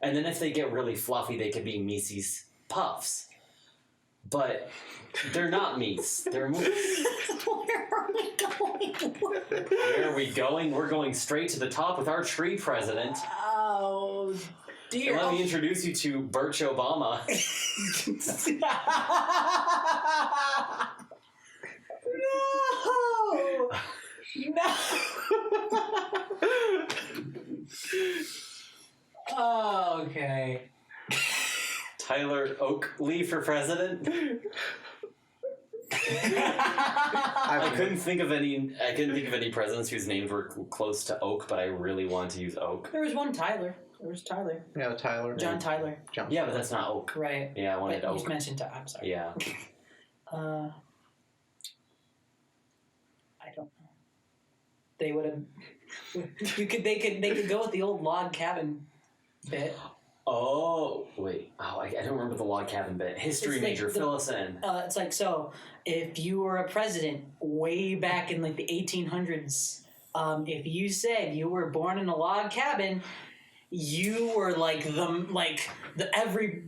And then if they get really fluffy, they could be Mises Puffs. But they're not Mies. They're moose. Where are we going? Where are we going? We're going straight to the top with our tree president. Oh, dear. And let me introduce you to Birch Obama. No! Oh, okay. Tyler Oakley for president. I couldn't think of any presidents whose names were close to Oak, but I really want to use Oak. There was one Tyler. There was Tyler. Yeah, Tyler. John Tyler. Yeah, but that's not Oak. Right. Yeah, I wanted but Oak. He's mentioned I'm sorry. Yeah. I don't know. They would have. They could go with the old log cabin bit. Oh wait! Oh, I don't remember the log cabin bit. History It's major, like fill us in. It's like, so if you were a president way back in like the 1800s, if you said you were born in a log cabin, you were like the every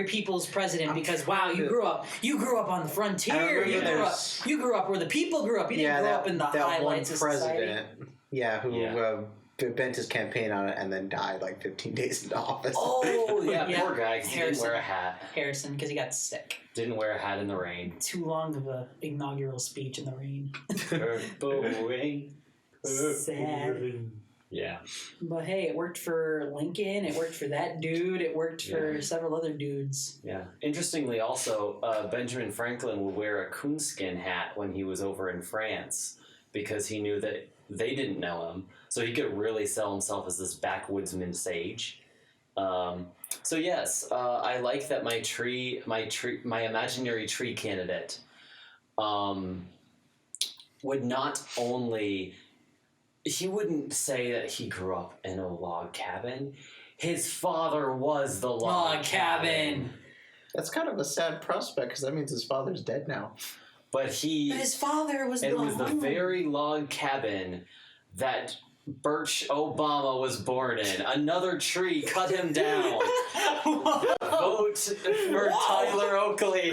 people's president, because wow, you grew up on the frontier. You grew up where the people grew up. You didn't grow up in the highlights of society. Who bent his campaign on it and then died like 15 days into office. Oh yeah, poor guy. He didn't wear a hat. Harrison, because he got sick. Didn't wear a hat in the rain. Too long of a inaugural speech in the rain. Purple rain. Sad. Yeah. But hey, it worked for Lincoln. It worked for that dude. It worked for several other dudes. Yeah. Interestingly, also, Benjamin Franklin would wear a coonskin hat when he was over in France because he knew that they didn't know him, so he could really sell himself as this backwoodsman sage. So yes, I like that my imaginary tree candidate would not only. He wouldn't say that he grew up in a log cabin. His father was the log cabin. That's kind of a sad prospect, because that means his father's dead now. But his father was it was the very log cabin that Birch Obama was born in. Another tree cut him down. Vote for Tyler Oakley.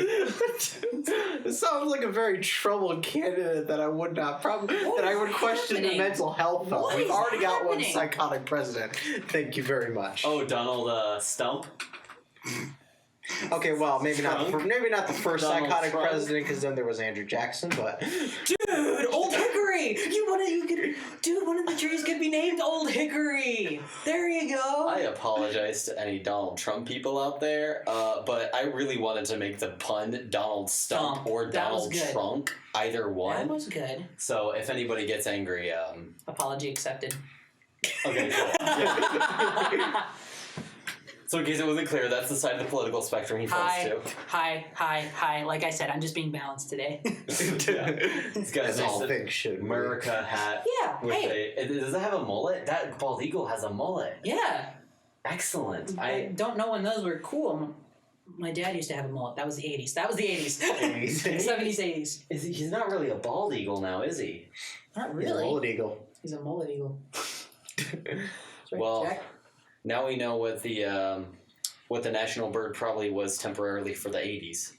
This sounds like a very troubled candidate that I would not that I would question the mental health of. We've already got one psychotic president. Thank you very much. Oh, Donald Stump. Okay, well, maybe not the first Donald psychotic Trump. president, because then there was Andrew Jackson, but dude, Old Hickory. One of the trees could be named Old Hickory. There you go. I apologize to any Donald Trump people out there, but I really wanted to make the pun Donald Stump or Donald Trunk, either one. That was good. So if anybody gets angry, apology accepted. Okay, cool. Yeah. So in case it wasn't clear, that's the side of the political spectrum he falls to. Hi. Like I said, I'm just being balanced today. This guy's all things should America hat. Yeah. Does it have a mullet? That bald eagle has a mullet. Yeah. Excellent. I don't know when those were cool. My dad used to have a mullet. That was the 80s. 70s, 80s. He's not really a bald eagle now, is he? Not really. He's a mullet eagle. He's a mullet eagle. Right, well, Jack? Now we know what the national bird probably was temporarily for the 80s.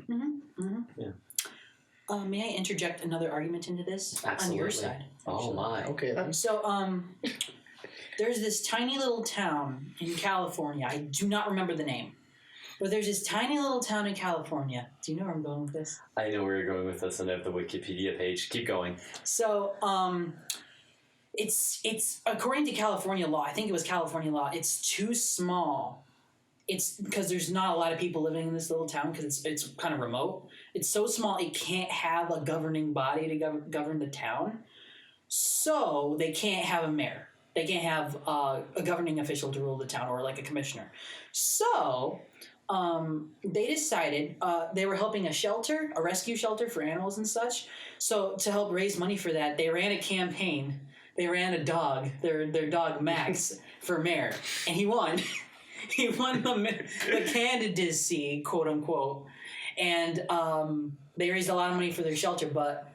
Yeah. May I interject another argument into this? Absolutely. On your side? Oh my. Okay then. So, there's this tiny little town in California. I do not remember the name. But there's this tiny little town in California. Do you know where I'm going with this? I know where you're going with this, and I have the Wikipedia page. Keep going. So, it's according to California law, I think it was California law, it's too small. It's because there's not a lot of people living in this little town because it's kind of remote. It's so small it can't have a governing body to govern the town. So they can't have a mayor. They can't have a governing official to rule the town, or like a commissioner. So they decided they were helping a rescue shelter for animals and such. So to help raise money for that, they ran a campaign. They ran a dog, their dog Max, for mayor, and he won. He won the candidacy, quote unquote, and they raised a lot of money for their shelter. But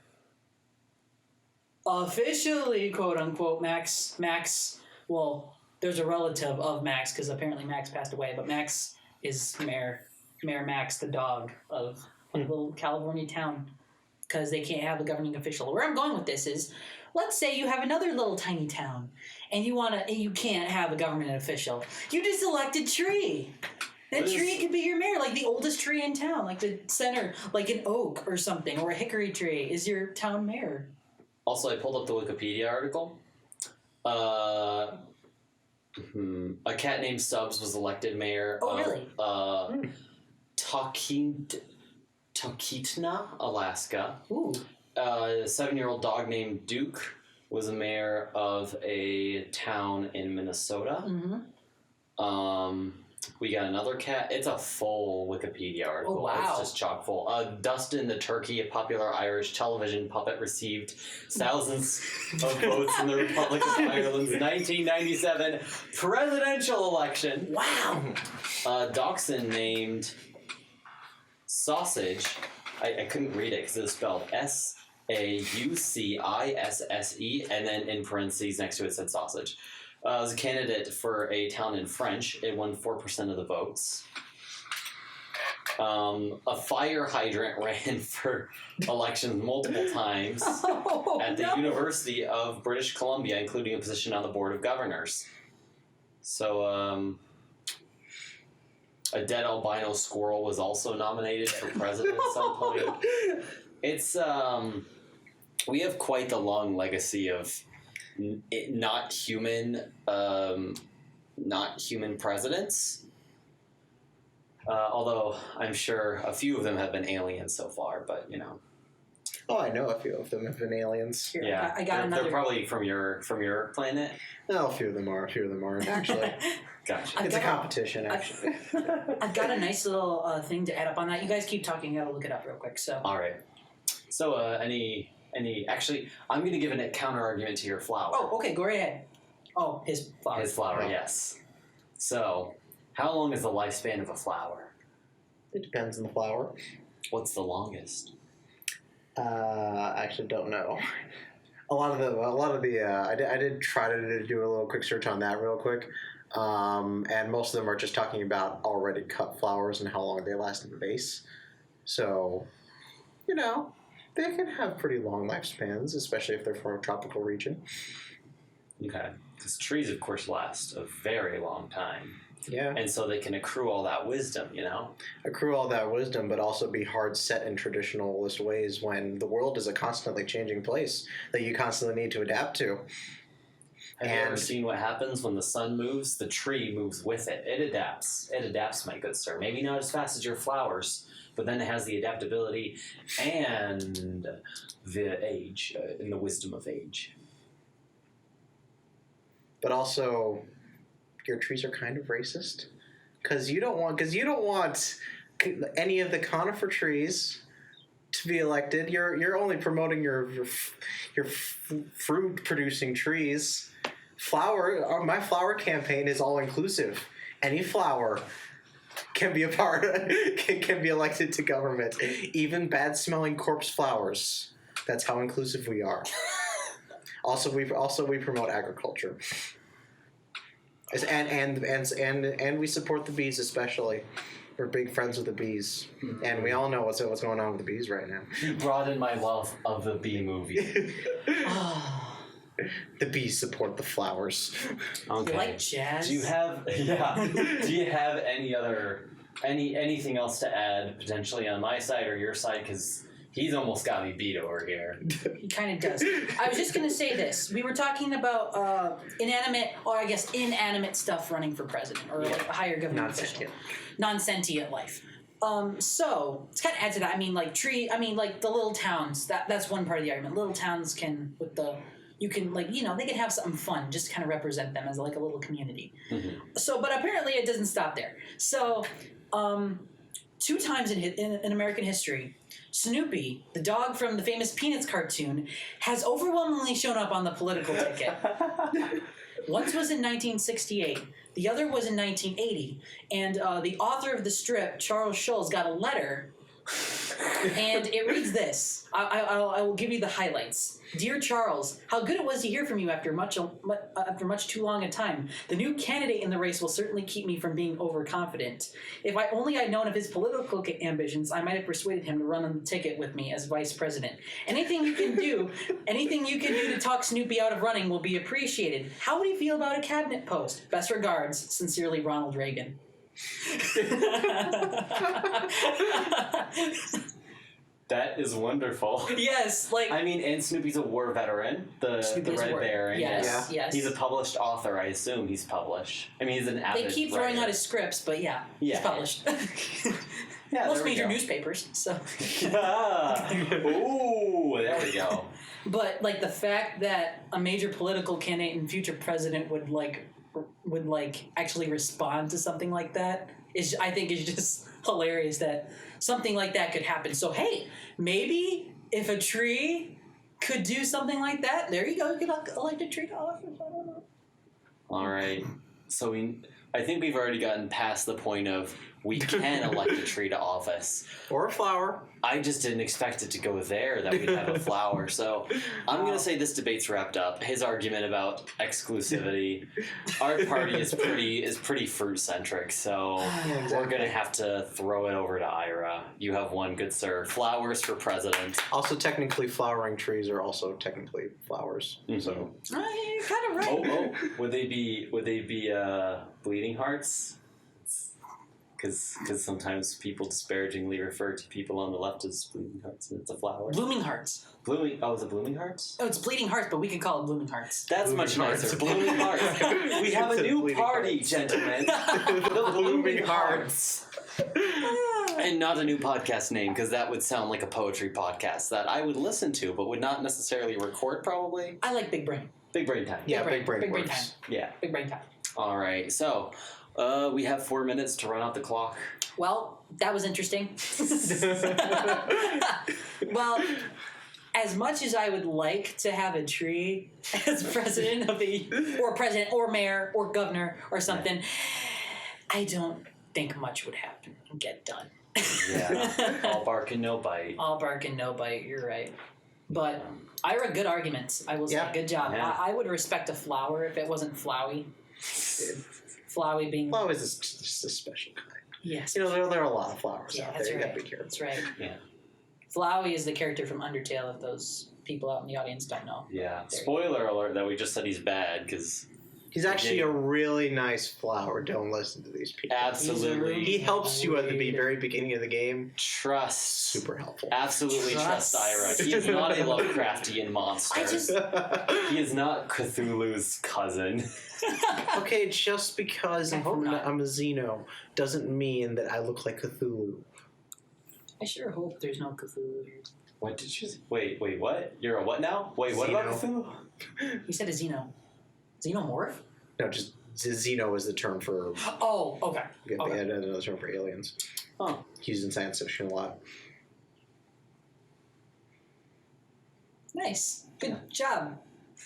officially, quote unquote, Max Well, there's a relative of Max because apparently Max passed away, but Max is Mayor Max, the dog of a little California town, because they can't have a governing official. Where I'm going with this is, let's say you have another little tiny town, and you can't have a government official. You just elect a tree. That tree could be your mayor, like the oldest tree in town, like the center, like an oak or something, or a hickory tree is your town mayor. Also, I pulled up the Wikipedia article. A cat named Stubbs was elected mayor of Talkeetna, Alaska. Ooh. A 7-year-old dog named Duke was a mayor of a town in Minnesota. Mm-hmm. We got another cat. It's a full Wikipedia article. Oh, wow. It's just chock full. Dustin the turkey, a popular Irish television puppet, received thousands of votes in the Republic of Ireland's 1997 presidential election. Wow. Dachshund named Sausage. I couldn't read it because it was spelled Saucisse, and then in parentheses next to it said sausage. As a candidate for a town in French, it won 4% of the votes. A fire hydrant ran for elections multiple times at the University of British Columbia, including a position on the Board of Governors. So, a dead albino squirrel was also nominated for president at some point. It's, we have quite the long legacy of not human presidents. Although I'm sure a few of them have been aliens so far, but you know. Oh, I know a few of them have been aliens. Here, Yeah, I got another. They're probably from your planet. No, a few of them are. A few of them aren't actually. Gotcha. It's a competition, actually. I've got a nice little thing to add up on that. You guys keep talking. I gotta look it up real quick. So. All right. So actually, I'm going to give a counter argument to your flower. Oh, okay. Go right ahead. Oh, his flower. His flower, yes. So, how long is the lifespan of a flower? It depends on the flower. What's the longest? I actually don't know. I did try to do a little quick search on that real quick. And most of them are just talking about already cut flowers and how long they last in the vase. So, you know, they can have pretty long lifespans, especially if they're from a tropical region. Okay. Because trees, of course, last a very long time. Yeah. And so they can accrue all that wisdom, you know? Accrue all that wisdom, but also be hard set in traditionalist ways when the world is a constantly changing place that you constantly need to adapt to. Have you ever seen what happens when the sun moves? The tree moves with it. It adapts. It adapts, my good sir. Maybe not as fast as your flowers, but then it has the adaptability and the age, and the wisdom of age. But also, your trees are kind of racist, because you don't want any of the conifer trees to be elected. You're only promoting your fruit producing trees. My flower campaign is all inclusive. Any flower can be can be elected to government. Even bad smelling corpse flowers. That's how inclusive we are. Also, we promote agriculture. And we support the bees especially. We're big friends with the bees, and we all know what's going on with the bees right now. You brought in my love of the bee movie. The bees support the flowers. Okay. You like jazz? Do you have anything else to add potentially on my side or your side? Because he's almost got me beat over here. He kind of does. I was just going to say this. We were talking about inanimate stuff running for president, or like a higher government official. Non-sentient life. So to kind of add to that, like the little towns. That's one part of the argument. Little towns can, they can have something fun, just kind of represent them as like a little community. Mm-hmm. So, but apparently it doesn't stop there. So, 2 times in American history, Snoopy, the dog from the famous Peanuts cartoon, has overwhelmingly shown up on the political ticket. Once was in 1968. The other was in 1980. And the author of the strip, Charles Schulz, got a letter And it reads this. I will give you the highlights. Dear Charles, how good it was to hear from you after much too long a time. The new candidate in the race will certainly keep me from being overconfident. If I only had known of his political ambitions, I might have persuaded him to run on the ticket with me as vice president. Anything you can do to talk Snoopy out of running will be appreciated. How would he feel about a cabinet post? Best regards, sincerely, Ronald Reagan. That is wonderful. Yes, like I mean, and Snoopy's a war veteran, the Red Baron. Yes, yes. He's a published author. I assume he's published. I mean, he's an avid They keep throwing out his scripts, but he's published. Yeah, most major newspapers. So. Yeah. Ooh, there we go. But like the fact that a major political candidate and future president would actually respond to something like that is, I think, is just hilarious that something like that could happen. So hey, maybe if a tree could do something like that, there you go. You could elect a tree to office. I don't know. All right. So I think we've already gotten past the point of we can elect a tree to office. Or a flower. I just didn't expect it to go there, that we'd have a flower. So I'm going to say this debate's wrapped up. His argument about exclusivity. Our party is pretty fruit-centric, so we're going to have to throw it over to Ira. You have one, good sir. Flowers for president. Also, technically, flowering trees are also technically flowers. Mm-hmm. So You're kind of right. Oh, would they be bleeding hearts? Because sometimes people disparagingly refer to people on the left as bleeding hearts, and it's a flower. Blooming hearts. Is it blooming hearts? Oh, it's bleeding hearts, but we can call it blooming hearts. That's Blooming much hearts. nicer. Blooming hearts. We have a new party, hearts. gentlemen. The blooming hearts. And not a new podcast name, because that would sound like a poetry podcast that I would listen to, but would not necessarily record, probably. I like Big Brain. Big brain time. yeah, Big big brain brain works. time. Yeah. Big Brain time. All right. So, we have 4 minutes to run out the clock. Well, that was interesting. Well, as much as I would like to have a tree as president or mayor or governor or something, I don't think much would happen and get done. Yeah. All bark and no bite. All bark and no bite, you're right. But Ira, good arguments. I will say, good job. Yeah. I would respect a flower if it wasn't flowy. Flowy being... Flower is just a special kind. Yes. You know, there are a lot of flowers out that's there. You right. gotta be careful. That's right. Yeah. Flowey is the character from Undertale, if those people out in the audience don't know. Yeah. Spoiler alert that we just said he's bad, because... He's actually a really nice flower. Don't listen to these people. Absolutely. He helps you at the very beginning of the game. Trust. Super helpful. Absolutely trust Ira. He is not a Lovecraftian monster. He is not Cthulhu's cousin. Okay, just because I hope not. I'm a Xeno doesn't mean that I look like Cthulhu. I sure hope there's no Cthulhu here. What did you say? Wait, what? You're a what now? Wait, what about Cthulhu? You said a Xeno. Xenomorph? No, just Xeno is the term for... Oh, okay. They had another term for aliens. Oh. Used in science fiction a lot. Nice. Good job.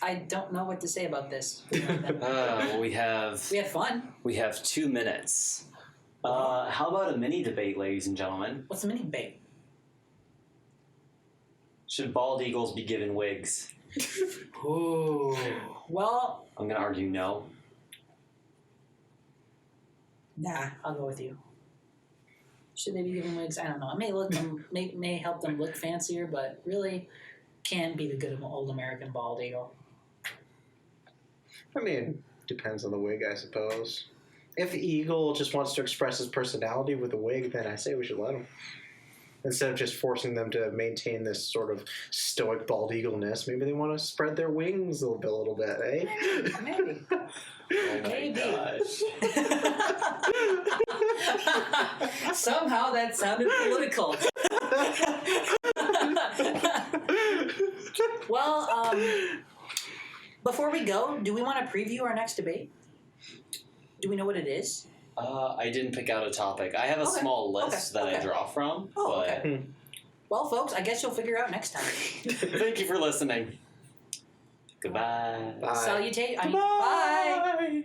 I don't know what to say about this. Well, we had fun. We have 2 minutes. How about a mini debate, ladies and gentlemen? What's the mini debate? Should bald eagles be given wigs? Ooh. Well... I'm going to argue no. Nah, I'll go with you. Should they be given wigs? I don't know. It may help them look fancier, but really can be the good old American bald eagle. I mean, depends on the wig, I suppose. If the eagle just wants to express his personality with a wig, then I say we should let him. Instead of just forcing them to maintain this sort of stoic bald eagle-ness, maybe they want to spread their wings a little bit, eh? Maybe. Oh my Maybe. gosh. Somehow that sounded political. Well, before we go, do we want to preview our next debate? Do we know what it is? I didn't pick out a topic. I have a small list that I draw from. Oh, but okay. Well, folks, I guess you'll figure out next time. Thank you for listening. Goodbye. Bye. Salutate. Bye. Bye.